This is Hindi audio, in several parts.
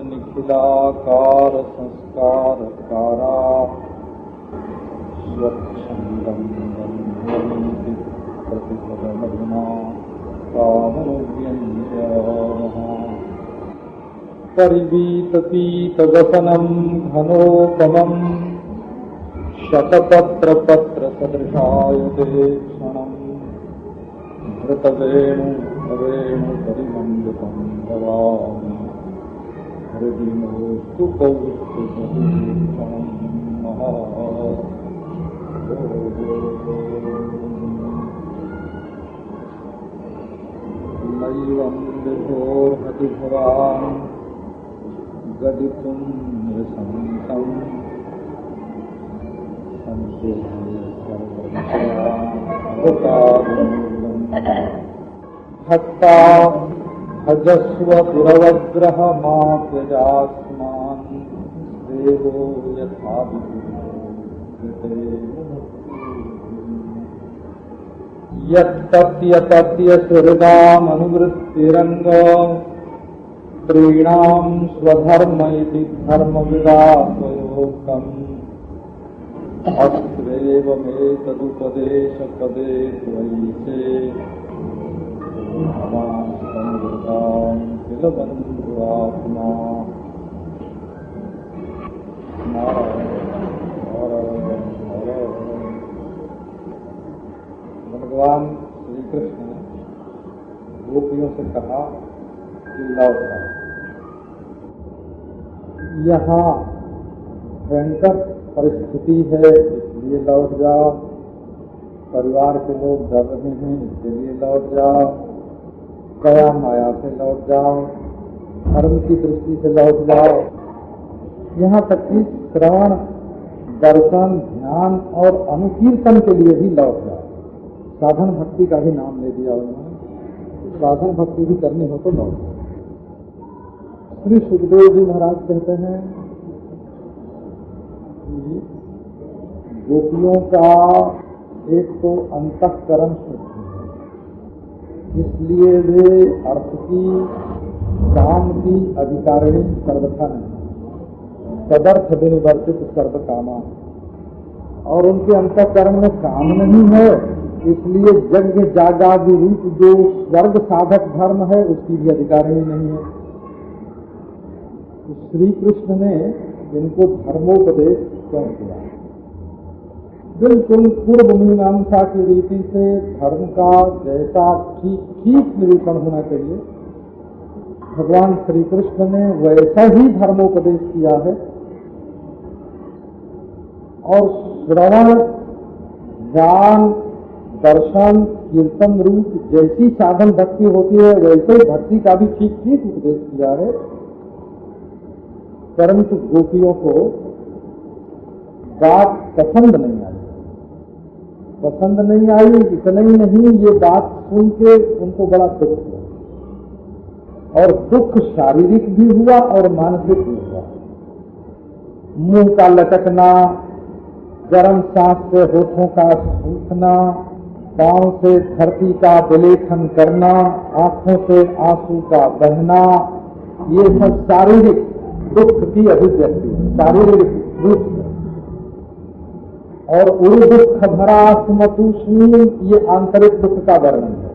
निखिलाकार संस्कार कारा स्वच्छंदं गंधर्वन्ति प्रतिपदमधुना कामनुव्यञ्जनः परिवीतपीतवसनं घनोपमं शतपत्रपत्रसदृशायते क्षणं धृतवेणुवेणुपरिमण्डितं भवामि हृदिनोस्तु कौस्तुभूषणं महा नैवं विभोर्हति भवान् गदितुं नृशंसं भक्ता भजस्व पुरवग्रहमात्यजास्मान् देवो यथा विद्यते यत्तत्यतत्य सुहृदामनुवृत्तिरङ्ग त्रीणां स्वधर्म इति धर्मविदात्वयोक्तम् अस्त्वेवमेतदुपदेशपदे त्वयि भवान् किल बन्धुरात्मा भगवान श्री कृष्ण ने गोपियों से कहा कि लौट जाओ। यहाँ भयंकर परिस्थिति है इसलिए लौट जाओ, परिवार के लोग डर रहे हैं इसके लिए लौट जाओ, कया माया से लौट जाओ, धर्म की दृष्टि से लौट जाओ, यहाँ तक कि श्रवण दर्शन ध्यान और अनुकीर्तन के लिए भी लौट जाओ। साधन भक्ति का भी नाम ले दिया उन्होंने, साधन भक्ति भी करनी हो तो लौट जाओ। श्री सुखदेव जी महाराज कहते हैं कि गोपियों का एक तो अंतःकरण शुद्ध है, इसलिए वे अर्थ की काम की अधिकारिणी सर्वथा नहीं, तदर्थ विनिवर्तित सर्व कामा, और उनके अंतःकरण में काम नहीं है, इसलिए यज्ञ जागादि रूप जो स्वर्ग साधक धर्म है उसकी भी अधिकारिणी नहीं है। तो श्री कृष्ण ने इनको धर्मोपदेश क्यों किया? बिल्कुल पूर्व मीमांसा की रीति से धर्म का जैसा ठीक निरूपण होना चाहिए, भगवान श्री कृष्ण ने वैसा ही धर्मोपदेश किया है। और श्रवण ज्ञान दर्शन कीर्तन रूप जैसी साधन भक्ति होती है वैसे ही भक्ति का भी ठीक उपदेश किया है। परंतु गोपियों को बात पसंद नहीं आई, इतना ही नहीं, ये बात सुन के उनको बड़ा दुख हुआ, और दुख शारीरिक भी हुआ और मानसिक भी हुआ। मुंह का लटकना, गर्म सांस से होठों का सूखना, पांव से धरती का विलेखन करना, आंखों से आंसू का बहना, ये सब शारीरिक दुख की अभिव्यक्ति है, शारीरिक रूप से। और उड़ दुख भरा सुमतुष्णी, ये आंतरिक दुख का वर्णन है।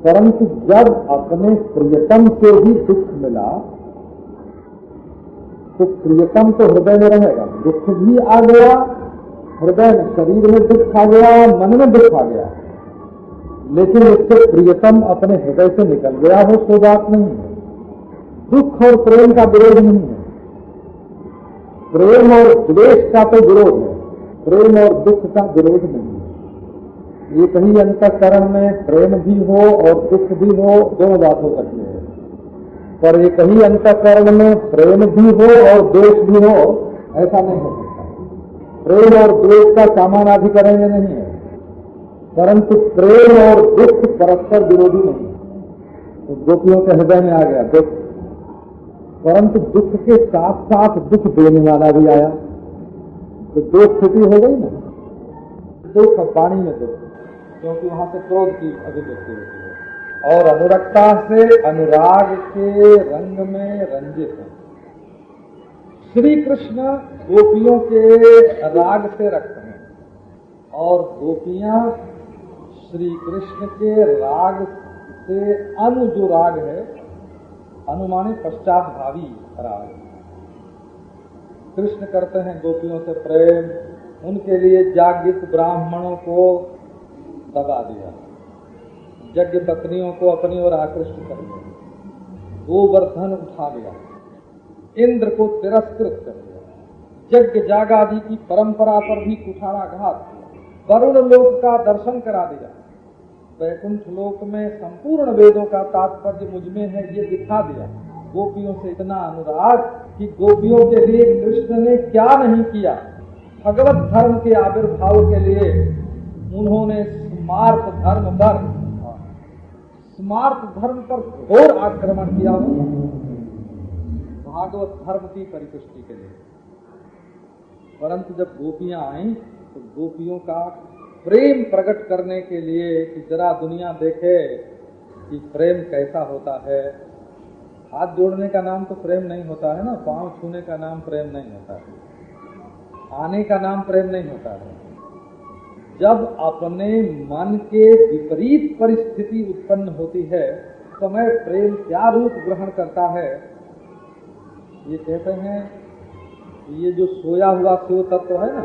परंतु जब अपने प्रियतम से ही दुख मिला तो प्रियतम तो हृदय में रहेगा। दुख भी आ गया हृदय में, शरीर में दुख आ गया, मन में दुख आ गया, लेकिन इससे प्रियतम अपने हृदय से निकल गया हो सो बात नहीं है। दुख और प्रेम का विरोध नहीं है, प्रेम और द्वेष का तो विरोध है, प्रेम और दुख का विरोध नहीं है। एक ही अंतःकरण में प्रेम भी हो और दुख भी हो, दोनों बात हो सकती है, पर एक ही अंतःकरण में प्रेम भी हो और द्वेष भी हो, ऐसा नहीं हो सकता। प्रेम और द्वेष का समानाधिकरण ये नहीं है, परंतु प्रेम और दुख परस्पर विरोधी नहीं है। तो गोपियों के हृदय में आ गया दुख, परंतु दुख के साथ साथ दुख देने वाला भी आया, तो दो स्थिति हो गई ना। दुख पानी में दुख, क्योंकि वहां से क्रोध की अभिव्यक्ति होती है, और अनुरक्ता से अनुराग के रंग में रंजित है। श्री कृष्ण गोपियों के राग से रक्त हैं और गोपियां श्री कृष्ण के राग से, अनु जो राग है, अनुमाने पश्चात भावी राग, कृष्ण करते हैं गोपियों से प्रेम, उनके लिए जागृत ब्राह्मणों को दबा दिया, यज्ञ पत्नियों को अपनी ओर आकृष्ट कर दिया, गोवर्धन उठा लिया, इंद्र को तिरस्कृत कर दिया, यज्ञ जागादि की परंपरा पर भी कुठाराघात किया, वरुण लोक का दर्शन करा दिया, वैकुंठ लोक में संपूर्ण वेदों का तात्पर्य मुझमें है ये दिखा दिया। गोपियों से इतना अनुराग कि गोपियों के लिए कृष्ण ने क्या नहीं किया। भगवत धर्म के आविर्भाव के लिए उन्होंने स्मार्त धर्म पर घोर आक्रमण किया, भागवत धर्म की परिपुष्टि के लिए। परंतु जब गोपियां आई तो गोपियों का प्रेम प्रकट करने के लिए कि जरा दुनिया देखे कि प्रेम कैसा होता है। हाथ जोड़ने का नाम तो प्रेम नहीं होता है ना, पांव छूने का नाम प्रेम नहीं होता है, आने का नाम प्रेम नहीं होता है। जब अपने मन के विपरीत परिस्थिति उत्पन्न होती है समय प्रेम क्या रूप ग्रहण करता है। ये कहते हैं ये जो सोया हुआ शिव तत्व है ना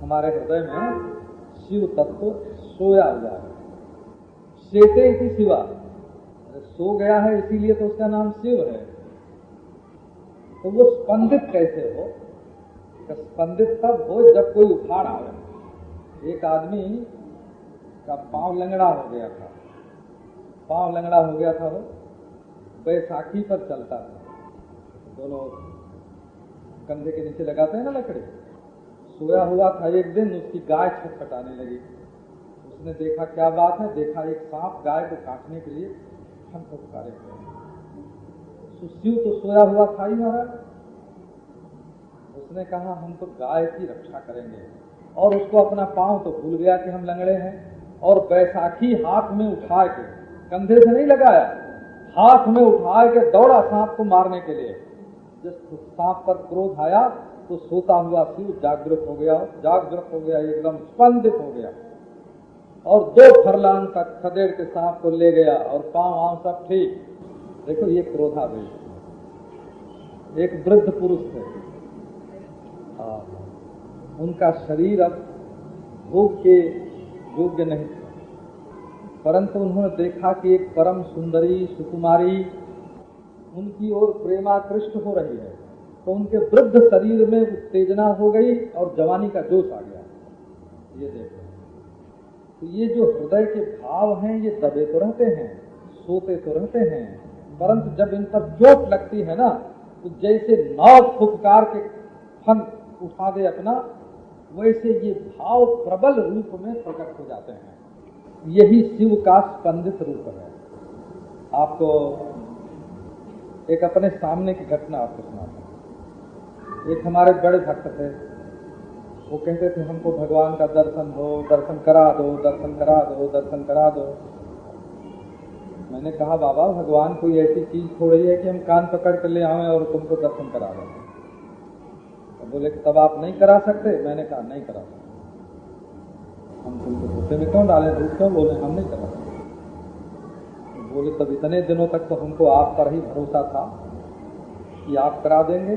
हमारे हृदय में, शिव तत्व सोया हुआ है, शेते इति शिवा, सो गया है इसीलिए तो उसका नाम शिव है। तो वो स्पंदित कैसे हो? स्पंदित तब हो जब कोई उखाड़ आवे। एक आदमी का पांव लंगड़ा हो गया था, वो बैसाखी पर चलता था, दोनों कंधे के नीचे लगाते हैं ना लकड़ी। सोया हुआ था, एक दिन उसकी गाय छटपटाने लगी। उसने देखा क्या बात है, देखा एक सांप गाय को काटने के लिए पुकारे। शिव तो सोया हुआ था ही महाराज। उसने कहा हम तो गाय की रक्षा करेंगे, और उसको अपना पांव तो भूल गया कि हम लंगड़े हैं, और बैसाखी हाथ में उठा के, कंधे से नहीं लगाया, हाथ में उठा के दौड़ा सांप को मारने के लिए। जब सांप पर क्रोध आया तो सोता हुआ शिव जागृत हो गया, एकदम स्पंदित हो गया, और 2 फरलांग तक खदेड़ के सांप को ले गया, और पांव सब ठीक। देखो ये क्रोधावेश, एक वृद्ध पुरुष थे, उनका शरीर अब भोग के योग्य नहीं था, परंतु उन्होंने देखा कि एक परम सुंदरी सुकुमारी उनकी ओर प्रेमाकृष्ट हो रही है, तो उनके वृद्ध शरीर में उत्तेजना हो गई और जवानी का जोश आ गया। ये देखो, तो ये जो हृदय के भाव हैं ये दबे तो रहते हैं, सोते तो रहते हैं, परंतु जब इन पर चोट लगती है ना तो जैसे नाव फुफकार के फन उठा दे अपना, वैसे ये भाव प्रबल रूप में प्रकट हो जाते हैं। यही शिव का स्पंदित रूप है। आपको एक अपने सामने की घटना आपको सुनाता हूं। एक हमारे बड़े भक्त थे, वो कहते थे हमको भगवान का दर्शन हो, दर्शन करा दो। मैंने कहा बाबा भगवान कोई ऐसी चीज थोड़ी है कि हम कान पकड़ कर ले आवे और तुमको दर्शन करा दें। तो बोले कि तब आप नहीं करा सकते। मैंने कहा नहीं करा सकते, हम तुमको धोखे में क्यों डालें, झूठ क्यों बोले, हम नहीं करा सकते। तो बोले तब इतने दिनों तक तो हमको आप पर ही भरोसा था उसकी आँख करा देंगे।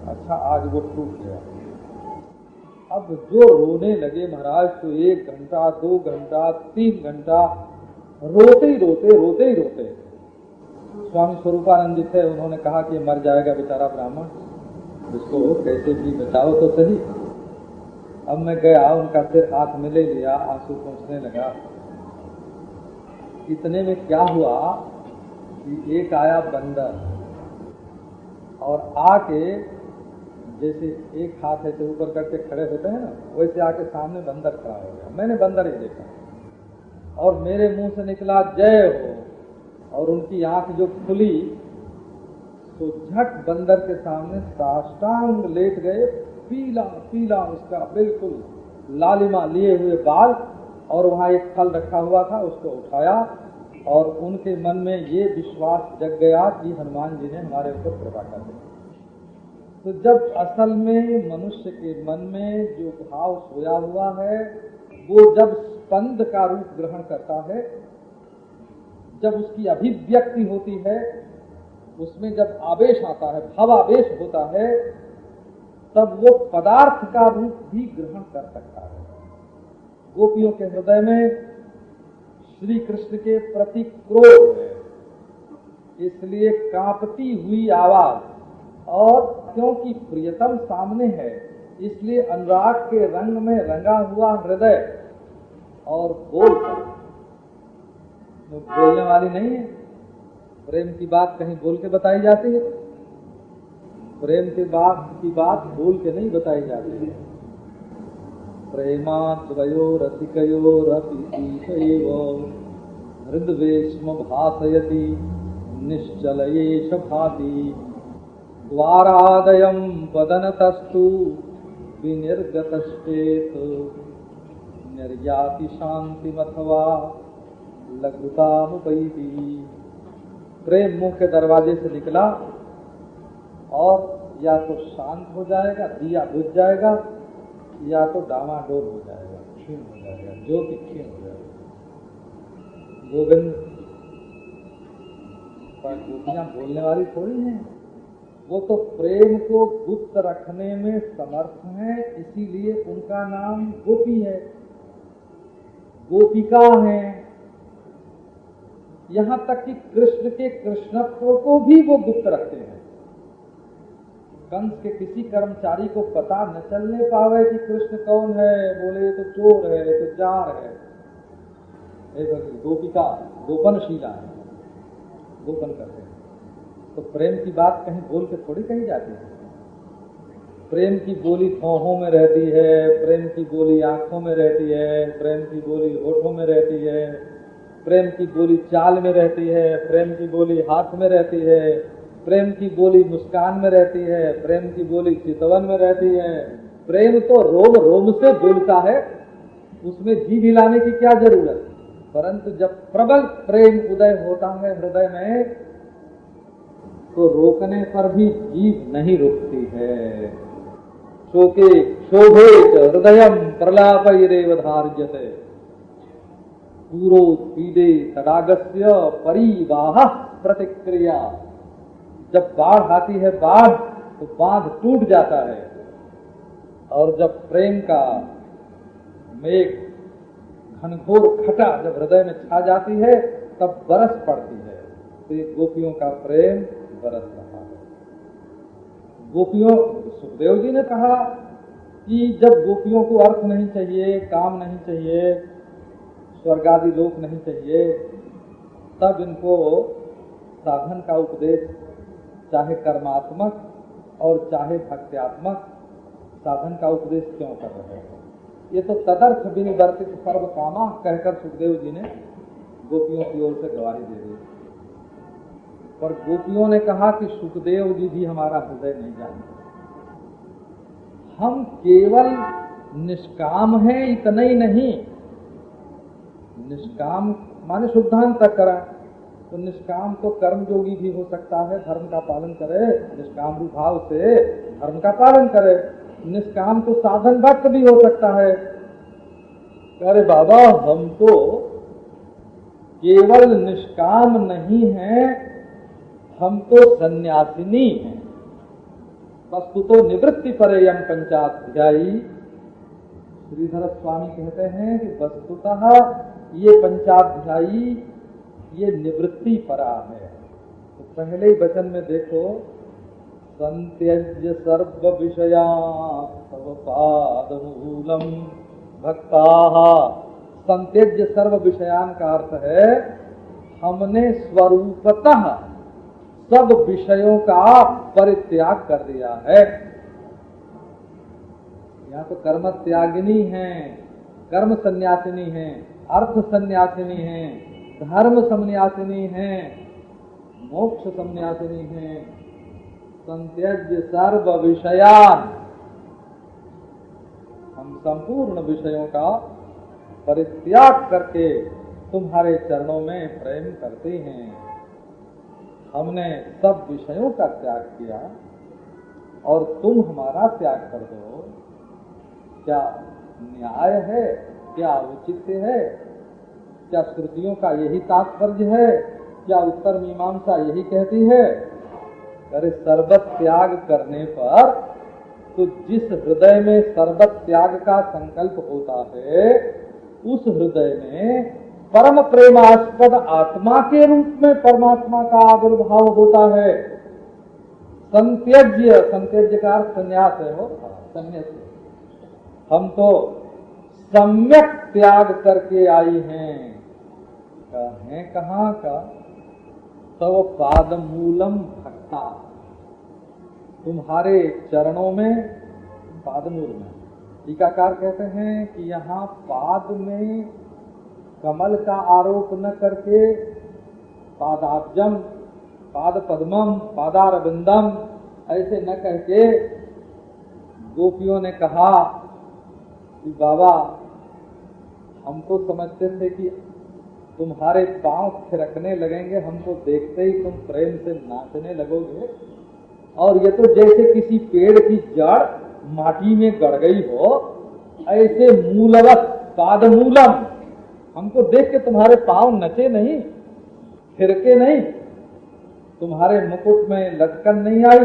अच्छा, आज वो टूट गया। अब जो रोने लगे महाराज, तो 1 घंटा 2 घंटा 3 घंटा रोते ही रोते। स्वामी स्वरूपानंद जी थे, उन्होंने कहा कि मर जाएगा बेचारा ब्राह्मण, उसको कैसे भी बचाओ तो सही। अब मैं गया, उनका सिर हाथ में ले लिया, आंसू पहुंचने लगा। इतने में क्या हुआ कि एक आया बंदर, और आके जैसे एक हाथ ऐसे ऊपर करके खड़े होते हैं ना, वैसे आके सामने बंदर खड़ा हो गया। मैंने बंदर ही देखा और मेरे मुंह से निकला जय हो, और उनकी आंख जो खुली तो झट बंदर के सामने साष्टांग लेट गए। पीला उसका बिल्कुल लालिमा लिए हुए बाल, और वहाँ एक फल रखा हुआ था, उसको उठाया, और उनके मन में ये विश्वास जग गया कि हनुमान जी ने हमारे ऊपर कृपा कर दी। तो जब असल में मनुष्य के मन में जो भाव सोया हुआ है, वो जब स्पंद का रूप ग्रहण करता है, जब उसकी अभिव्यक्ति होती है, उसमें जब आवेश आता है, भावावेश होता है, तब वो पदार्थ का रूप भी ग्रहण कर सकता है। गोपियों के हृदय में श्री कृष्ण के प्रति क्रोध है, इसलिए कांपती हुई आवाज, और क्योंकि प्रियतम सामने है इसलिए अनुराग के रंग में रंगा हुआ हृदय, और बोलने वाली नहीं है। प्रेम की बात कहीं बोल के बताई जाती है? प्रेम की बात बोल के नहीं बताई जाती है। प्रेमाद्वयो रसिकयोरपि हृद्वेश्म भासयति निश्चलयेश भाति द्वारादयं वदनतस्तु विनिर्गतश्चेत निर्याति शांतिमथवा लघुतामुपैति। प्रेम मुंह के दरवाजे से निकला और या तो शांत हो जाएगा, दिया बुझ जाएगा, या तो डामाडोल हो जाएगा, क्षीण हो जाएगा, ज्योति क्षीण हो जाएगा। गोविंद पर गोपियां बोलने वाली थोड़ी हैं, वो तो प्रेम को गुप्त रखने में समर्थ हैं, इसीलिए उनका नाम गोपी है, गोपिका है। यहाँ तक कि कृष्ण के कृष्णत्व को भी वो गुप्त रखते हैं। कंस के किसी कर्मचारी को पता न चलने पावे कि कृष्ण कौन है, बोले तो चोर है, तो जार है। गोपिका गोपनशीला है, गोपन करते हैं। तो प्रेम की बात कहीं बोल के थोड़ी कही जाती है। प्रेम की बोली भौहों में रहती है, प्रेम की बोली आंखों में रहती है, प्रेम की बोली होठों में रहती है, प्रेम की बोली चाल में रहती है, प्रेम की बोली हाथ में रहती है, प्रेम की बोली मुस्कान में रहती है, प्रेम की बोली चितवन में रहती है। प्रेम तो रोम रोम से बोलता है, उसमें जीभ हिलाने की क्या जरूरत। परंतु जब प्रबल प्रेम उदय होता है हृदय में, तो रोकने पर भी जीभ नहीं रुकती है। शोके शोभे हृदयम प्रलापैरेव धार्यते पूरो पीडे तडागस्य परिवाह प्रतिक्रिया। जब बाढ़ आती है बाढ़, तो बांध टूट जाता है, और जब प्रेम का मेघ घनघोर घटा जब हृदय में छा जाती है, तब बरस पड़ती है। तो ये गोपियों का प्रेम बरस रहा है। गोपियों, सुखदेव जी ने कहा कि जब गोपियों को अर्थ नहीं चाहिए, काम नहीं चाहिए, स्वर्ग आदि लोक नहीं चाहिए, तब इनको साधन का उपदेश, चाहे कर्मात्मक और चाहे भक्त्यात्मक साधन का उपदेश क्यों कर रहे हैं। ये तो तदर्थ विनिवर्तित सर्व कामा कहकर सुखदेव जी ने गोपियों की ओर से गवाही दे दी। पर गोपियों ने कहा कि सुखदेव जी भी हमारा हृदय नहीं जानते, हम केवल निष्काम हैं, इतना ही नहीं। निष्काम माने शुद्धांतः करा, तो निष्काम तो कर्मयोगी भी हो सकता है, धर्म का पालन करे, निष्काम रूप भाव से धर्म का पालन करे। निष्काम तो साधन भक्त भी हो सकता है। अरे बाबा, हम तो केवल निष्काम नहीं हैं, हम तो सन्यासिनी हैं। वस्तुतो निवृत्ति परेयम पंचाध्यायी। श्रीधर स्वामी कहते हैं कि वस्तुतः ये पंचाध्यायी ये निवृत्ति परा है। तो पहले ही वचन में देखो, संत्यज्य सर्व विषया तव पादमूलम भक्ताः। संत्यज्य सर्व विषयान का अर्थ है हमने स्वरूपतः सब विषयों का परित्याग कर दिया है। यहाँ तो कर्म त्यागिनी है, कर्म संन्यासिनी है, अर्थ संन्यासिनी है, धर्म संन्यासिनी है, मोक्ष संन्यासिनी है। संत्यज्य सर्व विषयान, हम संपूर्ण विषयों का परित्याग करके तुम्हारे चरणों में प्रेम करते हैं। हमने सब विषयों का त्याग किया और तुम हमारा त्याग कर दो, क्या न्याय है? क्या उचित है? क्या श्रुतियों का यही तात्पर्य है? क्या उत्तर मीमांसा यही कहती है? अरे सर्वत त्याग करने पर तो जिस हृदय में सर्वत त्याग का संकल्प होता है उस हृदय में परम प्रेमास्पद आत्मा के रूप में परमात्मा का आविर्भाव होता है। संत्यज्य, संत्यज्य का संन्यास है, हो संन्यास। हम तो सम्यक त्याग करके आई हैं। कहाँ का? तव पाद मूलम भक्ता, तुम्हारे चरणों में, पादमूल में। टीकाकार कहते हैं कि यहाँ पाद में कमल का आरोप न करके पादाब्जम, पाद पद्मम, पादारविंदम ऐसे न कह के गोपियों ने कहा कि बाबा हम तो समझते थे कि तुम्हारे पांव थिरकने लगेंगे, हमको देखते ही तुम प्रेम से नाचने लगोगे, और ये तो जैसे किसी पेड़ की जड़ माटी में गड़ गई हो ऐसे मूलवत पादमूलम, हमको देख के तुम्हारे पांव नचे नहीं, थिरके नहीं, तुम्हारे मुकुट में लटकन नहीं आई,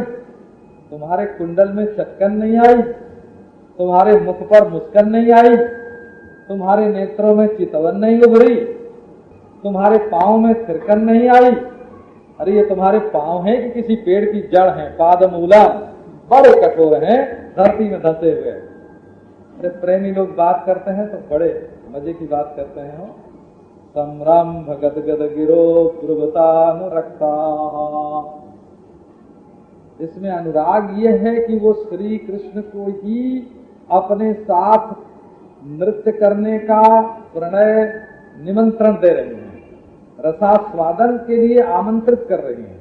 तुम्हारे कुंडल में चटकन नहीं आई, तुम्हारे मुख पर मुस्कान नहीं आई, तुम्हारे नेत्रों में चितवन नहीं उभरी, तुम्हारे पांव में थिरकन नहीं आई। अरे ये तुम्हारे पांव हैं कि किसी पेड़ की जड़ हैं? पादमूला, बड़े कठोर हैं, धरती में धंसे हुए। अरे प्रेमी लोग बात करते हैं तो बड़े मजे की बात करते हैं। संरंभ गदगद गिरो पूर्वतानुरक्ता। इसमें अनुराग ये है कि वो श्री कृष्ण को ही अपने साथ नृत्य करने का प्रणय निमंत्रण दे रहे हैं, रसास्वादन के लिए आमंत्रित कर रहे हैं।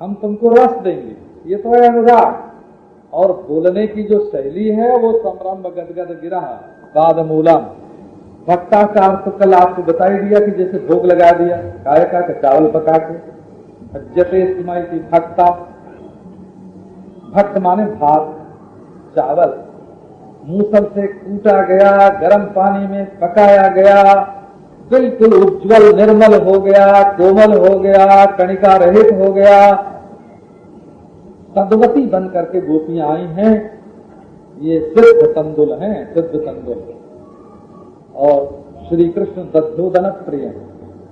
हम तुमको रस देंगे, ये तो है अनुराग। और बोलने की जो शैली है वो संरंभ गदगद गिरा पादमूलम। भक्ता का अर्थ कल आपको बताई दिया कि जैसे भोग लगा दिया काय का चावल पका के, भज्यते स्मय की भक्ता, भक्त माने भात, चावल मूसल से कूटा गया, गर्म पानी में पकाया गया, बिल्कुल उज्जवल निर्मल हो गया, कोमल हो गया, कणिका रहित हो गया, तद्वती बन करके गोपियां आई हैं। ये सिद्ध तंदुल हैं, सिद्ध तंदुल। और श्री कृष्ण दध्योदन प्रिय,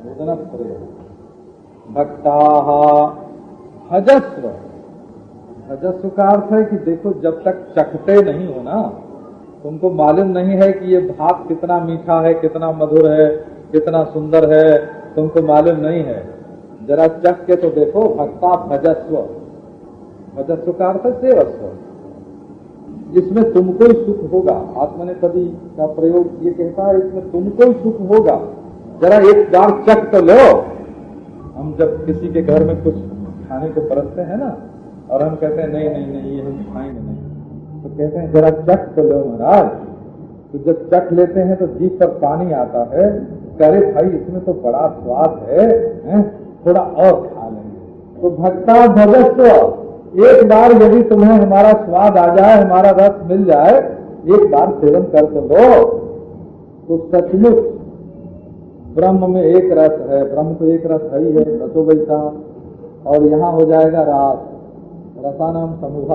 भोजन प्रिय। भक्ताः भजस्व, भजस्व का अर्थ है कि देखो जब तक चखते नहीं हो ना, तुमको मालूम नहीं है कि ये भात कितना मीठा है, कितना मधुर है, कितना सुंदर है, तुमको मालूम नहीं है। जरा चख के तो देखो। भक्ता भजस्व, भजस्व का अर्थ है सेवस्व, जिसमें तुमको ही सुख होगा। आत्मनेपदी का प्रयोग ये कहता है इसमें तुमको ही सुख होगा। जरा एक बार चख तो लो। हम जब किसी के घर में कुछ खाने को परसते हैं ना, और हम कहते हैं नहीं नहीं नहीं ये हम खाएंगे नहीं, तो कहते हैं जरा चख तो लो महाराज। तो जब चख लेते हैं तो जीभ पर पानी आता है, अरे भाई इसमें तो बड़ा स्वाद है, थोड़ा और खा लेंगे। तो भक्ता भजस्व, एक बार यदि तुम्हें हमारा स्वाद आ जाए, हमारा रस मिल जाए, एक बार सेवन कर तो लो। तो सचमुच ब्रह्म में एक रस है, ब्रह्म तो एक रस है ही है, रसो वैसा। और यहाँ हो जाएगा रास, रसानाम समूह,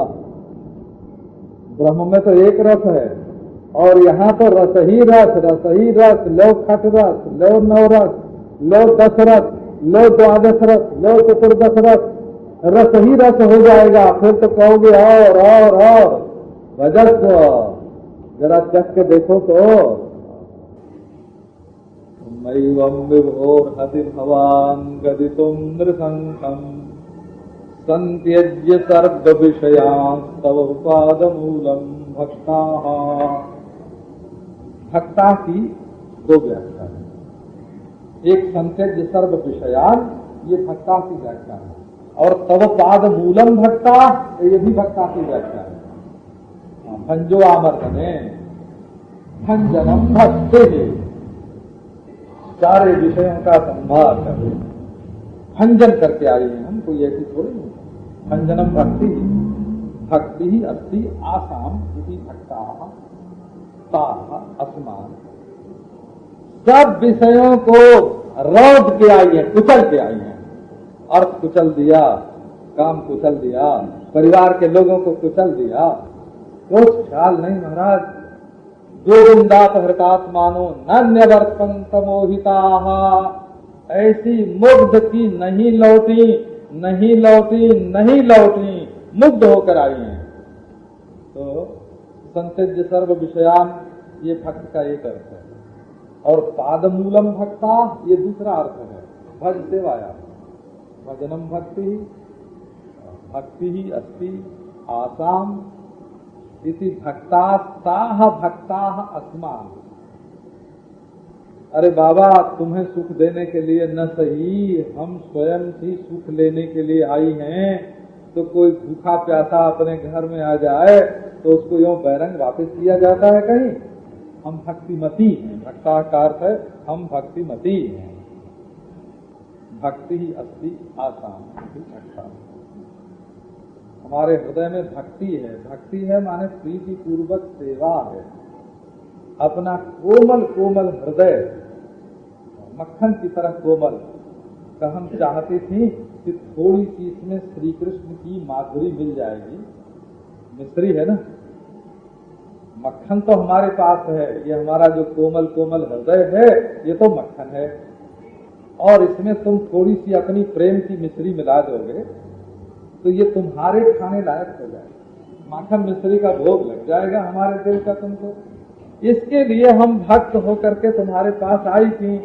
ब्रह्म में तो एक रस है और यहाँ तो रस ही रस, रस ही रस, लो खट रस, लो नव रस, लो 10 रस, लो 12 रस, लो 14 रस, रस ही रस हो जाएगा। फिर तो कहोगे और भजस्व, जरा चख के देखो तो। मैवं विभोर हति भवान गदितुम नृशंसम संत्यज्य सर्व विषयान् तव पादमूलम भक्ता। भक्ता की 2 व्याख्या है। एक संत्यज्य सर्व विषयान्, ये भक्ता की व्याख्या है, और तव पाद मूलम भक्ता, ये भी भक्ता की व्याख्या है। भंजो आमर्दने भंजनम भक्ति, सारे विषयों का संभार कर भंजन करके आई है हम, कोई ऐसी थोड़ी नहीं। भंजनम भक्ति, भक्ति ही अस्ति आसाम इति भक्ता अस्मान। सब विषयों को रौद के आई है, कुचल के आई है। अर्थ कुचल दिया, काम कुचल दिया, परिवार के लोगों को कुचल दिया, कुछ ख्याल नहीं महाराज। गोविंदापहृतात्मानो नन्यवर्तन्त मोहिताः, ऐसी मुग्ध की नहीं लौटी, नहीं लौटी, नहीं लौटी, मुग्ध होकर आई हैं। तो संत्यज्य सर्व विषयान, ये भक्त का एक अर्थ है। और पादमूलम भक्ता, ये दूसरा अर्थ है। भज सेवाया, भजनम भक्ति, भक्ति ही अस्ति आसाम इति भक्तास्ताः भक्ताः अस्मान्। अरे बाबा, तुम्हें सुख देने के लिए न सही, हम स्वयं ही सुख लेने के लिए आई हैं। तो कोई भूखा प्यासा अपने घर में आ जाए तो उसको यूं बैरंग वापस किया जाता है कहीं? हम भक्तिमती हैं। भक्ता का अर्थ है हम भक्तिमती हैं। भक्ति ही अस्ति आसाम भक्ता। हमारे हृदय में भक्ति है। भक्ति है माने प्रीति पूर्वक सेवा है। अपना कोमल कोमल हृदय, मक्खन की तरह कोमल का हम चाहते थे कि थोड़ी सी इसमें श्री कृष्ण की माधुरी मिल जाएगी। मिश्री है ना, मक्खन तो हमारे पास है। ये हमारा जो कोमल कोमल हृदय है, ये तो मक्खन है। और इसमें तुम थोड़ी सी अपनी प्रेम की मिश्री मिला दोगे तो ये तुम्हारे खाने लायक हो जाएगा। माखन मिश्री का भोग लग जाएगा हमारे दिल का तुमको। इसके लिए हम भक्त होकर के तुम्हारे पास आई थी,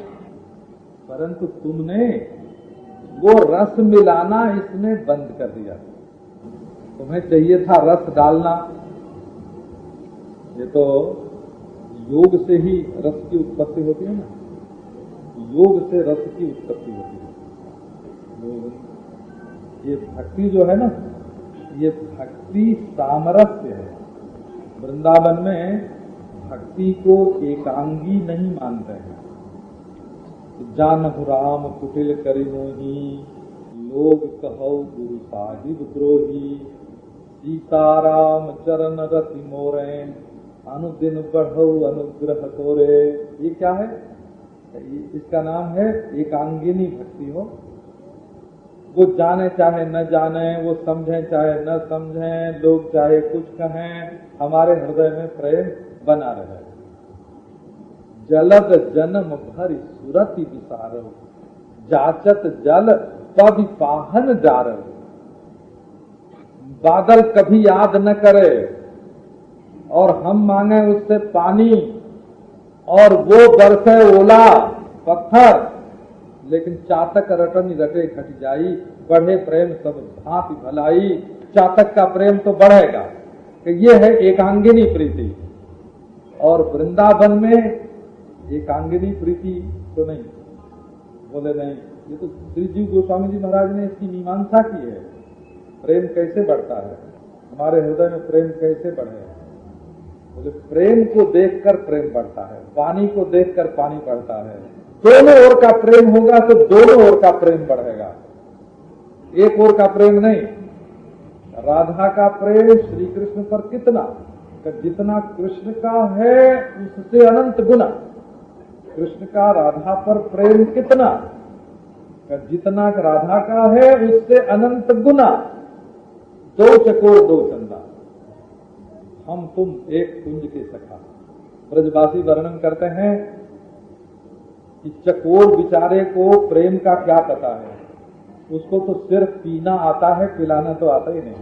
परंतु तुमने वो रस मिलाना इसमें बंद कर दिया। तुम्हें चाहिए था रस डालना। ये तो योग से ही रस की उत्पत्ति होती है ना, योग से रस की उत्पत्ति होती है। ये भक्ति जो है ना, ये भक्ति सामरस्य है। वृंदावन में भक्ति को एकांगी नहीं मानते हैं। जानहु राम कुटिल करि मोही, लोग कहो गुरु साहिब द्रोही। सीताराम चरण रति मोरे, अनुदिन बढ़ो अनुग्रह तोरे। ये क्या है? इसका नाम है एकांगिनी भक्ति हो। वो जाने चाहे न जाने, वो समझे चाहे न समझे, लोग चाहे कुछ कहें, हमारे हृदय में प्रेम बना रहे। जलद जन्म भरि सुरति विसारो, जाचत जल पविपाहन जारो। बादल कभी याद न करे और हम मांगे उससे पानी और वो बरसे ओला पत्थर, लेकिन चातक रटनी रटे घट जाई, बढ़े प्रेम सब भांति भलाई। चातक का प्रेम तो बढ़ेगा कि ये है एकांगिनी प्रीति। और वृंदावन में एकांगिनी प्रीति तो नहीं। बोले नहीं, ये तो श्री जीव गोस्वामी जी महाराज ने इसकी मीमांसा की है। प्रेम कैसे बढ़ता है, हमारे हृदय में प्रेम कैसे बढ़े? बोले प्रेम को देखकर प्रेम बढ़ता है, पानी को देखकर पानी बढ़ता है। दोनों ओर का प्रेम होगा तो दोनों ओर का प्रेम बढ़ेगा, एक ओर का प्रेम नहीं। राधा का प्रेम श्री कृष्ण पर कितना, जितना कृष्ण का है उससे अनंत गुना। कृष्ण का राधा पर प्रेम कितना, जितना राधा का है उससे अनंत गुना। 2 चकोर 2 चंदा। हम तुम एक कुंज के सखा। ब्रजवासी वर्णन करते हैं कि चकोर बेचारे को प्रेम का क्या पता है, उसको तो सिर्फ पीना आता है, पिलाना तो आता ही नहीं।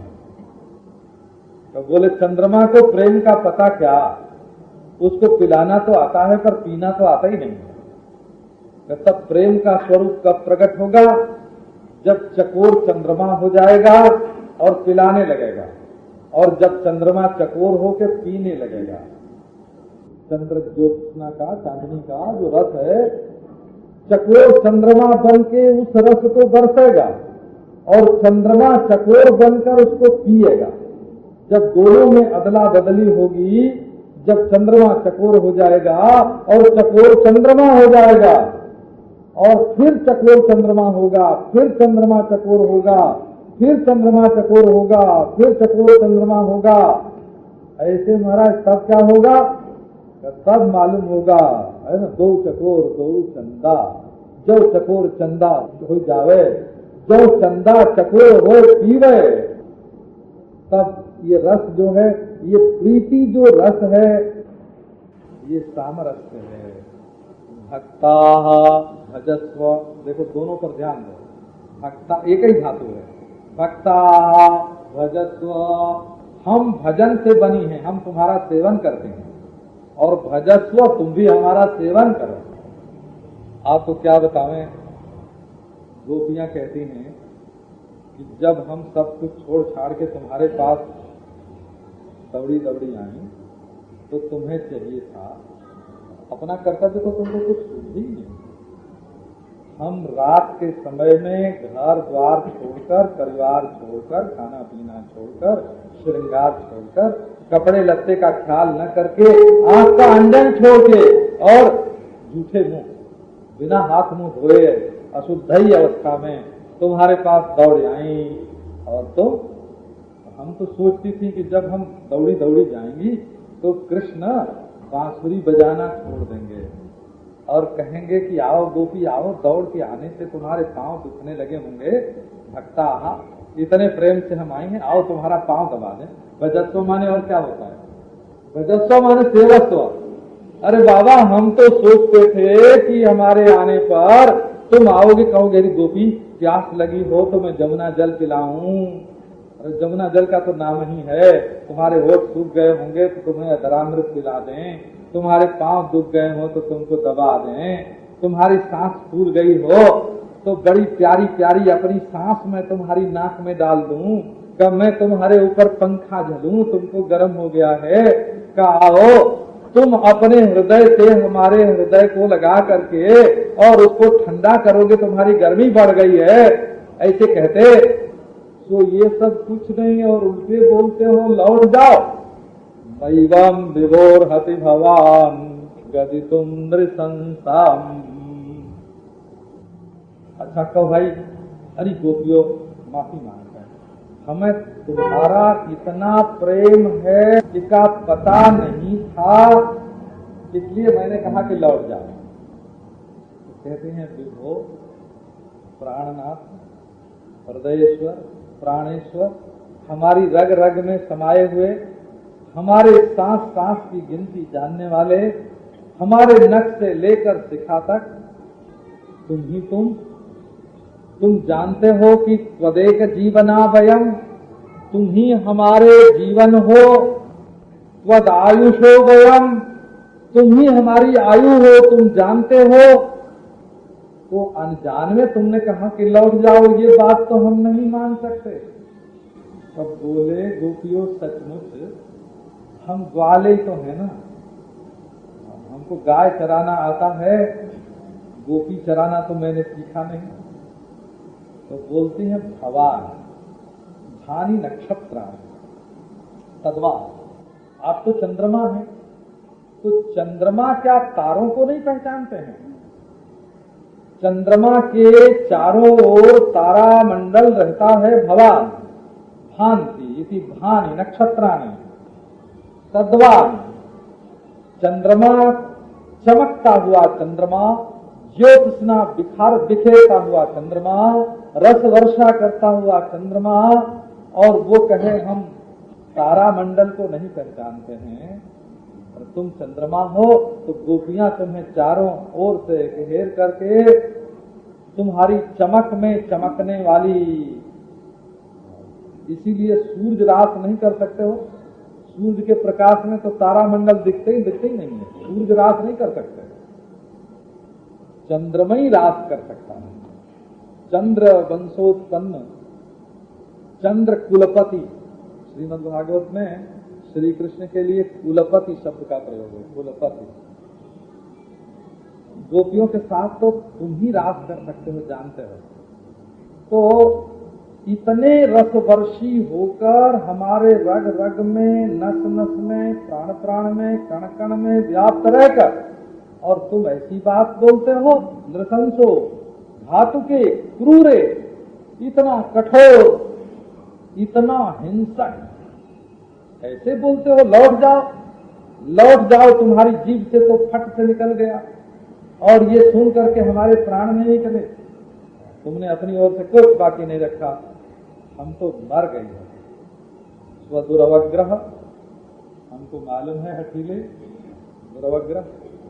तो बोले चंद्रमा को प्रेम का पता क्या, उसको पिलाना तो आता है पर पीना तो आता ही नहीं है। तब प्रेम का स्वरूप कब प्रकट होगा, जब चकोर चंद्रमा हो जाएगा और पिलाने लगेगा, और जब चंद्रमा चकोर होकर पीने लगेगा। चंद्र ज्योत्सना का, चांदनी का जो रस है, चकोर चंद्रमा बन के उस रस को बरसेगा और चंद्रमा चकोर बनकर उसको पिएगा। जब दोनों में अदला बदली होगी, जब चंद्रमा चकोर हो जाएगा और चकोर चंद्रमा हो जाएगा, और फिर चकोर चंद्रमा होगा, फिर चंद्रमा चकोर होगा, फिर चंद्रमा चकोर होगा, फिर चकोर चंद्रमा होगा, ऐसे महाराज तब क्या होगा, तब मालूम होगा, है ना, दो चकोर दो चंदा, जो चकोर चंदा हो जावे, जो चंदा चकोर हो पीवे। तब ये रस जो है, ये प्रीति जो रस है, ये सामरस्य है। भक्ता भजस्व, देखो दोनों पर ध्यान दो, भक्ता एक ही धातु है। भक्ता भजस्व, हम भजन से बनी हैं, हम तुम्हारा सेवन करते हैं, और भजस्व तुम भी हमारा सेवन करो। आपको क्या बतावें, गोपियां कहती हैं कि जब हम सब कुछ छोड़ छाड़ के तुम्हारे पास दौड़ी दौड़ी आई तो तुम्हें चाहिए था, अपना कर्तव्य तो तुमको कुछ सूझ ही नहीं। हम रात के समय में घर द्वार छोड़कर, परिवार छोड़कर, खाना पीना छोड़कर, श्रृंगार छोड़कर, कपड़े लत्ते का ख्याल न करके, आंख का अंजन छोड़ के और झूठे मुंह, बिना हाथ मुंह धोए, अशुद्ध ही अवस्था में तुम्हारे पास दौड़ आई। और तो हम तो सोचती थी कि जब हम दौड़ी दौड़ी जाएंगी तो कृष्ण बांसुरी बजाना छोड़ देंगे और कहेंगे कि आओ गोपी आओ, दौड़ के आने से तुम्हारे पांव दुखने लगे होंगे, भक्ता इतने प्रेम से हम आए हैं, आओ तुम्हारा पांव दबा दें। भजस्व माने और क्या होता है, भजस्व माने सेवस्व। अरे बाबा, हम तो सोचते थे कि हमारे आने पर तुम आओगे, कहोगे गोपी प्यास लगी हो तो मैं जमुना जल पिलाऊं। अरे जमुना जल का तो नाम ही है, तुम्हारे होठ सूख गए होंगे तो तुम्हें अधरामृत पिला दें, तुम्हारे पांव दुख गए हो तो तुमको दबा दें, तुम्हारी सांस फूल गई हो तो बड़ी प्यारी प्यारी अपनी सांस में तुम्हारी नाक में डाल दूं, कब मैं तुम्हारे ऊपर पंखा झलूं, तुमको गर्म हो गया है, आओ तुम अपने हृदय से हमारे हृदय को लगा करके और उसको ठंडा करोगे, तुम्हारी गर्मी बढ़ गई है, ऐसे कहते। तो ये सब कुछ नहीं और उल्टे बोलते हो, लौट जाओ। दैवम विभोर हति भवान गदितुम नृशंसाम। अच्छा कहो भाई, अरे गोपियों माफी मांगता है, हमें तुम्हारा इतना प्रेम है इसका पता नहीं था, इसलिए मैंने कहा कि लौट जाओ। तो कहते हैं विभो, प्राणनाथ, हृदयेश्वर, प्राणेश्वर, हमारी रग रग में समाये हुए, हमारे सांस सांस की गिनती जानने वाले, हमारे नख से लेकर शिखा तक तुम ही तुम जानते हो कि त्वदेक जीवना वयम, तुम ही हमारे जीवन हो, त्वद आयुषो वयम, तुम ही हमारी आयु हो, तुम जानते हो। तो अनजान में तुमने कहा कि लौट जाओ, ये बात तो हम नहीं मान सकते। अब बोले गोपियों सचमुच हम ग्वाले तो है ना, हमको गाय चराना आता है, गोपी चराना तो मैंने सीखा नहीं। तो बोलती हैं भवान भानी नक्षत्र तद्वा, आप तो चंद्रमा हैं, तो चंद्रमा क्या तारों को नहीं पहचानते हैं? चंद्रमा के चारों ओर तारा मंडल रहता है, भवान भांति इति भानी नक्षत्राणि तद्वान, चंद्रमा चमकता हुआ चंद्रमा, ज्योत्सना बिखेरता हुआ चंद्रमा, रस वर्षा करता हुआ चंद्रमा, और वो कहे हम तारा मंडल को नहीं पहचानते हैं और तुम चंद्रमा हो तो गोपियां तुम्हें चारों ओर से घेर करके तुम्हारी चमक में चमकने वाली, इसीलिए सूर्य रात नहीं कर सकते हो। सूर्य के प्रकाश में तो तारा मंडल दिखते ही नहीं है, सूर्य रात नहीं कर सकते, चंद्रमा ही रात कर सकता है। चंद्र वंशोत्पन्न, चंद्र कुलपति, श्रीमद् भागवत में श्री कृष्ण के लिए कुलपति शब्द का प्रयोग है, कुलपति। गोपियों के साथ तो तुम ही रास कर सकते हो, जानते हो। तो इतने रसवर्षी होकर हमारे रग रग में, नस नस में, प्राण प्राण में, कण कण में व्याप्त रहकर, और तुम ऐसी बात बोलते हो, नृशंसो घातुके क्रूरे, इतना कठोर, इतना हिंसक, ऐसे बोलते हो। लौट जाओ, तुम्हारी जीभ से तो फट से निकल गया, और ये सुन करके हमारे प्राण नहीं निकले। तुमने अपनी ओर से कुछ बाकी नहीं रखा, हम तो मर गए हैं। स्वदुरवग्रह, हमको मालूम है हठीले, दुर्वग्रह,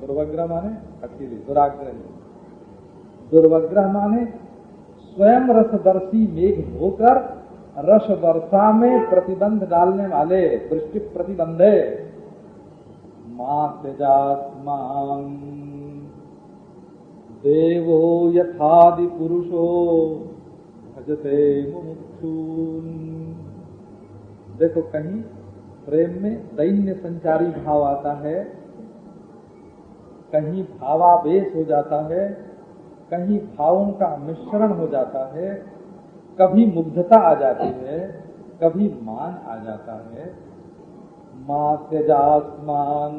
दुर्वग्रह माने हठीले, दुराग्रह। दुर्वग्रह माने स्वयं रसदर्शी मेघ होकर रस वर्षा में प्रतिबंध डालने वाले, वृष्टि प्रतिबंधे। मां त्यजास्मां देवो यथादि पुरुषो भजते मुमुक्षून्। देखो, कहीं प्रेम में दैन्य संचारी भाव आता है, कहीं भावावेश हो जाता है, कहीं भावों का मिश्रण हो जाता है, कभी मुग्धता आ जाती है, कभी मान आ जाता है। मां त्यजास्मान,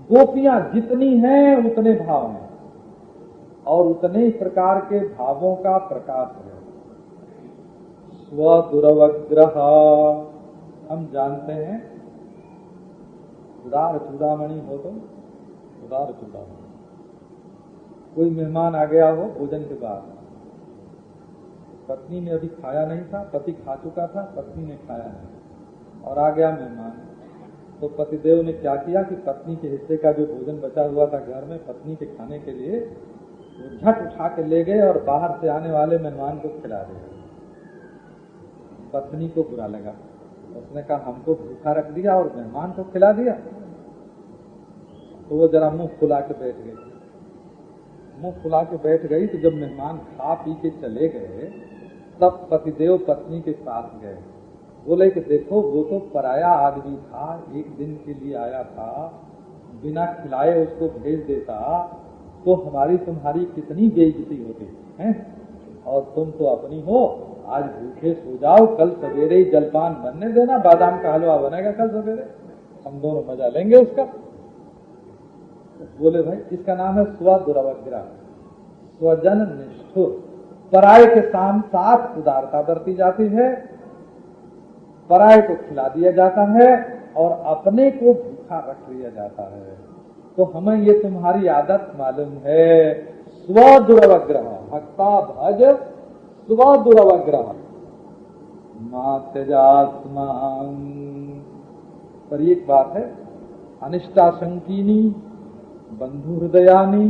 गोपियां जितनी हैं उतने भाव हैं और उतने ही प्रकार के भावों का प्रकाश है। स्वदुरवग्रह, हम जानते हैं, उदार चूड़ामणि हो तो उदार चूड़ामणि। कोई मेहमान आ गया हो भोजन के बाद, पत्नी ने अभी खाया नहीं था, पति खा चुका था, पत्नी ने खाया नहीं, और आ गया मेहमान। तो पतिदेव ने क्या किया कि पत्नी के हिस्से का जो भोजन बचा हुआ था घर में पत्नी के खाने के लिए, वो झट उठा के ले गए और बाहर से आने वाले मेहमान को खिला दिया। पत्नी को बुरा लगा, उसने कहा हमको भूखा रख दिया और मेहमान को खिला दिया। तो वो जरा मुंह फुला के बैठ गई। मुंह फुला के बैठ गई तो जब मेहमान खा पी के चले गए, तब पतिदेव पत्नी के पास गए। बोले कि देखो, वो तो पराया आदमी था, एक दिन के लिए आया था, बिना खिलाए उसको भेज देता तो हमारी तुम्हारी कितनी बेइज्जती होती है। और तुम तो अपनी हो, आज भूखे सो जाओ, कल सवेरे ही जलपान बनने देना, बादाम का हलवा बनेगा कल सवेरे, हम दोनों मजा लेंगे उसका। बोले भाई, इसका नाम है स्वदुरवग्रह, स्वजन निष्ठुर। पराये के साथ उदारता बरती जाती है, पराये को खिला दिया जाता है और अपने को भूखा रख लिया जाता है। तो हमें ये तुम्हारी आदत मालूम है, स्वदुरवग्रह, भक्ता भज स्वदुरवग्रह मां त्यजास्मां। पर एक बात है, अनिष्टाशंकिनी बंधु हृदयानी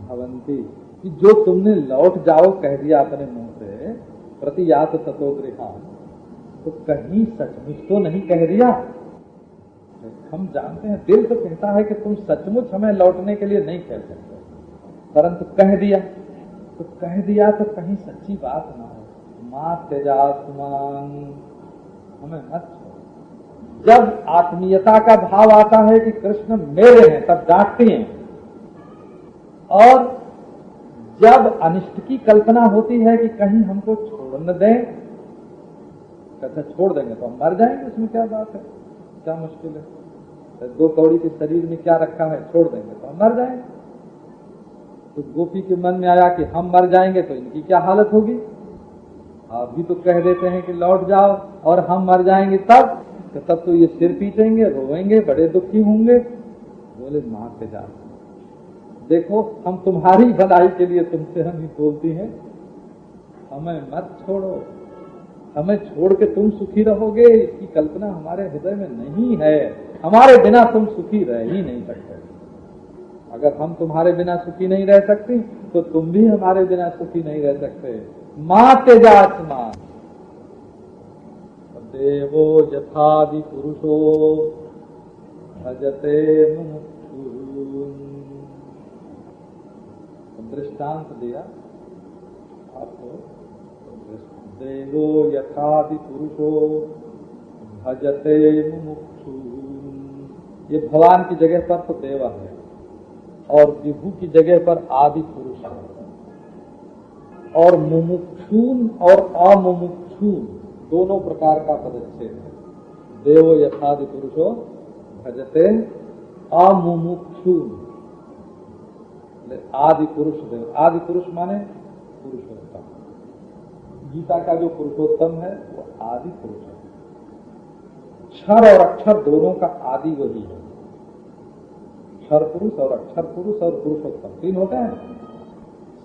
भवंती, कि जो तुमने लौट जाओ कह दिया अपने मुंह से, प्रतियात ततो गृहान, तो कहीं सचमुच तो नहीं कह दिया। हम जानते हैं, दिल तो कहता है कि तुम सचमुच हमें लौटने के लिए नहीं कह सकते, परंतु कह दिया तो कहीं सच्ची बात ना हो। मां त्यजास्मां, हमें मत छोड़ो। जब आत्मीयता का भाव आता है कि कृष्ण मेरे हैं, तब डांटती हैं, और जब अनिष्ट की कल्पना होती है कि कहीं हमको छोड़ न दें, कहते छोड़ देंगे तो हम मर जाएंगे, उसमें क्या बात है, क्या मुश्किल है, 2 कौड़ी के शरीर में क्या रखा है, छोड़ देंगे तो हम मर जाएंगे। तो गोपी के मन में आया कि हम मर जाएंगे तो इनकी क्या हालत होगी। अभी तो कह देते हैं कि लौट जाओ, और हम मर जाएंगे तब तो ये सिर पीटेंगे, रोएंगे, बड़े दुखी होंगे। बोले मां से जा, देखो हम तुम्हारी भलाई के लिए तुमसे हम ही बोलती हैं, हमें मत छोड़ो, हमें छोड़ के तुम सुखी रहोगे, इसकी कल्पना हमारे हृदय में नहीं है। हमारे बिना तुम सुखी रह ही नहीं सकते। अगर हम तुम्हारे बिना सुखी नहीं रह सकती तो तुम भी हमारे बिना सुखी नहीं रह सकते। मां तेजात्मा देवो यथादि पुरुषो भजते मुमुक्षून्। दृष्टांत दिया आपको, देवो यथादि पुरुषो भजते मुमुक्षून्। ये भगवान की जगह पर तो देवा है और विभु की जगह पर आदि पुरुष है। और मुमुक्षून और अमुमुक्षून दोनों प्रकार का पदच्छेद है। देवो यथादि पुरुषो भजते अमुमुक्षून। आदि पुरुष देव, आदि पुरुष माने पुरुषोत्तम। गीता का जो पुरुषोत्तम है वो आदि पुरुष है। क्षर और अक्षर दोनों का आदि वही है। क्षर पुरुष और अक्षर पुरुष और पुरुषोत्तम तीन होते हैं।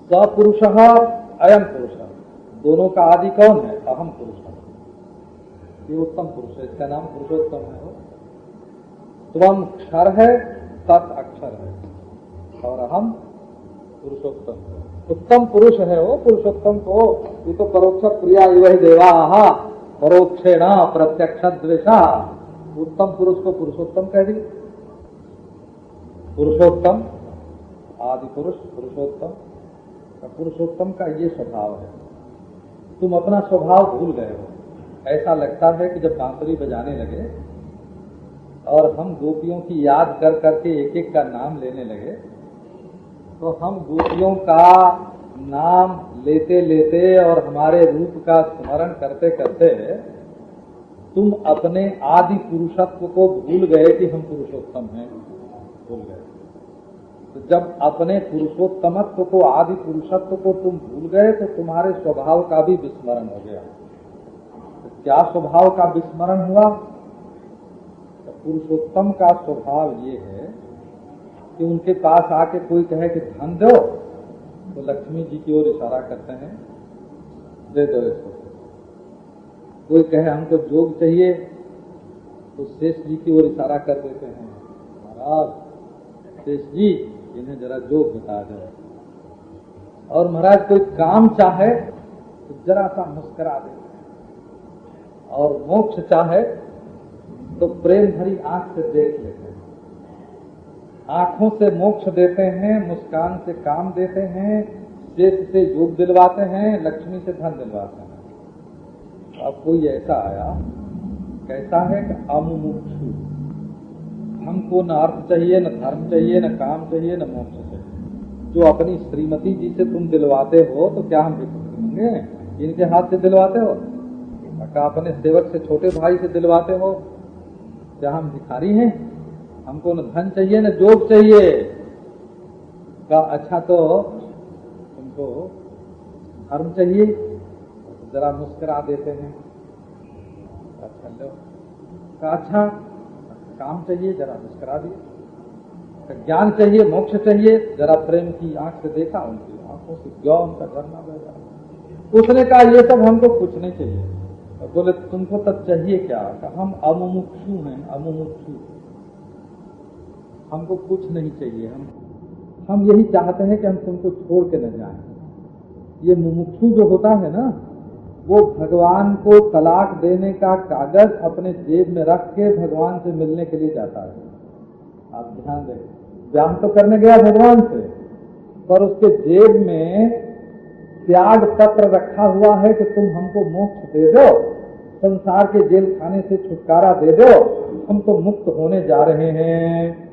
सपुरुषः अयम पुरुष, दोनों का आदि कौन है? अहम पुरुष। ये उत्तम पुरुष है, इसका नाम पुरुषोत्तम है। वो त्वम क्षर है, तत् अक्षर है और अहम पुरुषोत्तम है। उत्तम पुरुष है वो पुरुषोत्तम को। ये तो परोक्ष प्रिया वही देवा परोक्षेण प्रत्यक्ष द्वेषा। उत्तम पुरुष को पुरुषोत्तम कह दी। पुरुषोत्तम आदि पुरुष पुरुषोत्तम। पुरुषोत्तम का ये स्वभाव है। तुम अपना स्वभाव भूल गए हो। ऐसा लगता है कि जब बांसुरी बजाने लगे और हम गोपियों की याद कर करके एक एक का नाम लेने लगे तो हम गोपियों का नाम लेते लेते और हमारे रूप का स्मरण करते करते तुम अपने आदि पुरुषत्व को भूल गए कि हम पुरुषोत्तम हैं। भूल गए। तो जब अपने पुरुषोत्तमत्व को, आदि पुरुषत्व को तुम भूल गए तो तुम्हारे स्वभाव का भी विस्मरण हो गया। तो क्या स्वभाव का विस्मरण हुआ? तो पुरुषोत्तम का स्वभाव ये है कि उनके पास आके कोई कहे कि धन दो तो लक्ष्मी जी की ओर इशारा करते हैं, दे दो इसको। कोई कहे हमको जोग चाहिए तो शेष जी की ओर इशारा कर देते हैं, महाराज शेष जी इन्हें जरा जोग बता दो। और महाराज कोई काम चाहे तो जरा सा मुस्कुरा देते हैं। और मोक्ष चाहे तो प्रेम भरी आंख से देख लेते हैं। आंखों से मोक्ष देते हैं, मुस्कान से काम देते हैं, शेष से योग दिलवाते हैं, लक्ष्मी से धन दिलवाते हैं। अब कोई ऐसा आया, कैसा है कि अमुमुक्षु, हमको न अर्थ चाहिए, न धर्म चाहिए, न काम चाहिए, न मोक्ष चाहिए। जो अपनी श्रीमती जी से तुम दिलवाते हो तो क्या हम भिखारी होंगे? इनके हाथ से दिलवाते हो? क्या अपने सेवक से, छोटे भाई से दिलवाते हो? क्या हम भिखारी हैं? हमको न धन चाहिए न जोग चाहिए। का अच्छा तो तुमको धर्म चाहिए, जरा मुस्कुरा देते हैं। अच्छा लो। का अच्छा काम चाहिए, जरा मुस्कुरा दिए। ज्ञान चाहिए, मोक्ष चाहिए, जरा प्रेम की आंख से देखा, उनकी आंखों से गया, उनका झरना बह गया। उसने कहा ये सब हमको कुछ नहीं चाहिए। तो बोले तुमको तब चाहिए क्या? कहा हम अमुमुक्षु हैं, अमुमुक्षु, हमको कुछ नहीं चाहिए। हम यही चाहते हैं कि हम तुमको छोड़ के न जाएं। ये मुमुक्षु जो होता है ना, वो भगवान को तलाक देने का कागज अपने जेब में रख के भगवान से मिलने के लिए जाता है। आप ध्यान दें, ब्याह तो करने गया भगवान से, पर उसके जेब में त्याग पत्र रखा हुआ है कि तुम हमको मोक्ष दे दो, संसार के जेल खाने से छुटकारा दे दो, हम तो मुक्त होने जा रहे हैं।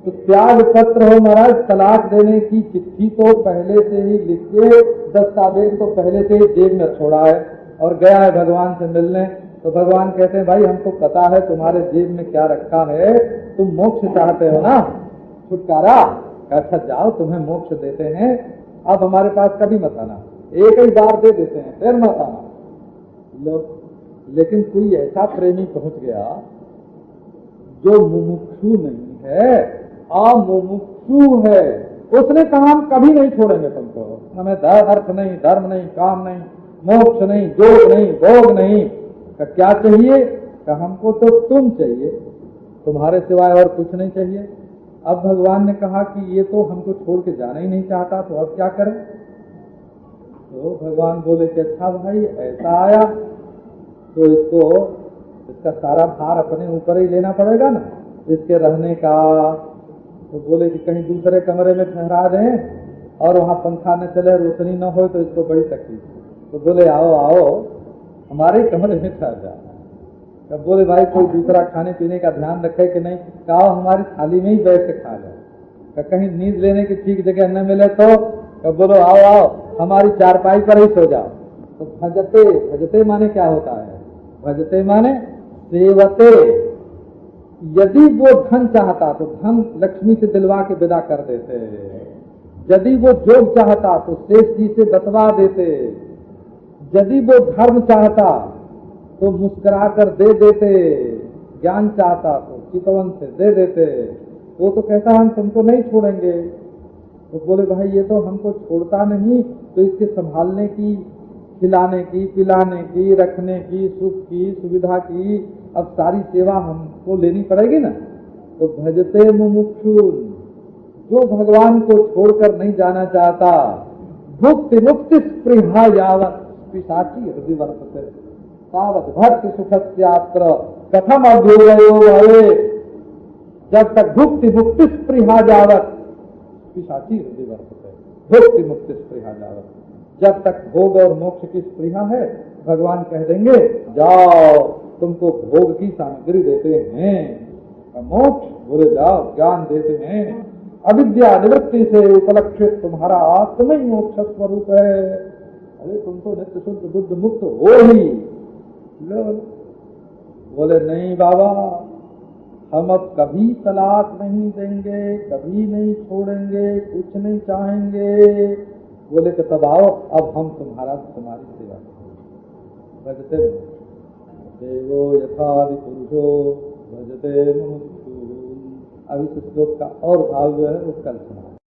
तो त्याग पत्र हो महाराज, तलाक देने की चिट्ठी तो पहले से ही लिख के, दस्तावेज तो पहले से ही जेब में छोड़ा है और गया है भगवान से मिलने। तो भगवान कहते हैं भाई हमको पता है तुम्हारे जेब में क्या रखा है, तुम मोक्ष चाहते हो ना, छुटकारा। अच्छा जाओ, तुम्हें मोक्ष देते हैं, अब हमारे पास कभी मत आना, एक ही बार दे देते हैं, फिर मत आना। लो, लेकिन कोई ऐसा प्रेमी पहुंच गया जो मुमुक्षु नहीं है, अमुमुक्षु है। उसने कहा हम कभी नहीं छोड़ेंगे तुमको, हमें अर्थ नहीं, धर्म नहीं, काम नहीं, मोक्ष नहीं, योग नहीं, भोग नहीं। क्या चाहिए? हमको तो तुम चाहिए, तुम्हारे सिवाय और कुछ नहीं चाहिए। अब भगवान ने कहा कि ये तो हमको छोड़ के जाना ही नहीं चाहता, तो अब क्या करें? तो भगवान बोले कि अच्छा भाई ऐसा आया तो इसका सारा भार अपने ऊपर ही लेना पड़ेगा ना, इसके रहने का। तो बोले कि कहीं दूसरे कमरे में ठहरा दें और वहाँ पंखा न चले, रोशनी न हो तो इसको बड़ी तकलीफ। तो बोले आओ आओ हमारे कमरे में ठहर जाओ। तब बोले भाई कोई दूसरा खाने पीने का ध्यान रखे कि नहीं? कहा हमारी थाली में ही बैठ के खा लो। कहीं नींद लेने की ठीक जगह न मिले तो बोलो आओ आओ हमारी चारपाई पर ही सो जाओ। तो भजते, भजते माने क्या होता है? भजते माने सेवते। यदि वो धन चाहता तो धन लक्ष्मी से दिलवा के विदा कर देते, यदि वो जोग चाहता तो शेष जी से बतवा देते, यदि वो धर्म चाहता तो मुस्कुरा कर दे देते, ज्ञान चाहता तो चितवन से दे देते। वो तो कहता हम तुमको नहीं छोड़ेंगे। तो बोले भाई ये तो हमको छोड़ता नहीं, तो इसके संभालने की, खिलाने की, पिलाने की, रखने की, सुख की, सुविधा की अब सारी सेवा हमको लेनी पड़ेगी ना। तो भजते मुमुक्षु, जो भगवान को छोड़कर नहीं जाना चाहता, भुक्ति मुक्ति स्पृहा यावत पिशाची हृदय वर्तते तावत भक्ति सुखस्यात्र कथम अभ्युदयो भवे। जब तक भुक्ति मुक्ति स्पृहा जावत पिशाची हृदय वर्तते, भुक्ति मुक्ति स्पृहा जावत, जब तक भोग और मोक्ष की स्पृहा है भगवान कह देंगे जाओ तुमको भोग की सामग्री देते हैं, मोक्ष बोले जाओ ज्ञान देते हैं, अविद्या निवृत्ति से उपलक्षित तुम्हारा आत्मा ही मोक्ष स्वरूप है। अरे तुम तो नित्य शुद्ध बुद्ध मुक्त हो ही। बोले नहीं बाबा हम अब कभी तलाक नहीं देंगे, कभी नहीं छोड़ेंगे, कुछ नहीं चाहेंगे। बोले कि तब आओ अब हम तुम्हारी सेवा करेंगे। भजते देवो यथा पुरुषो भजते मुमुक्षु। अब इस श्लोक का और भाव जो है वो कल सुना।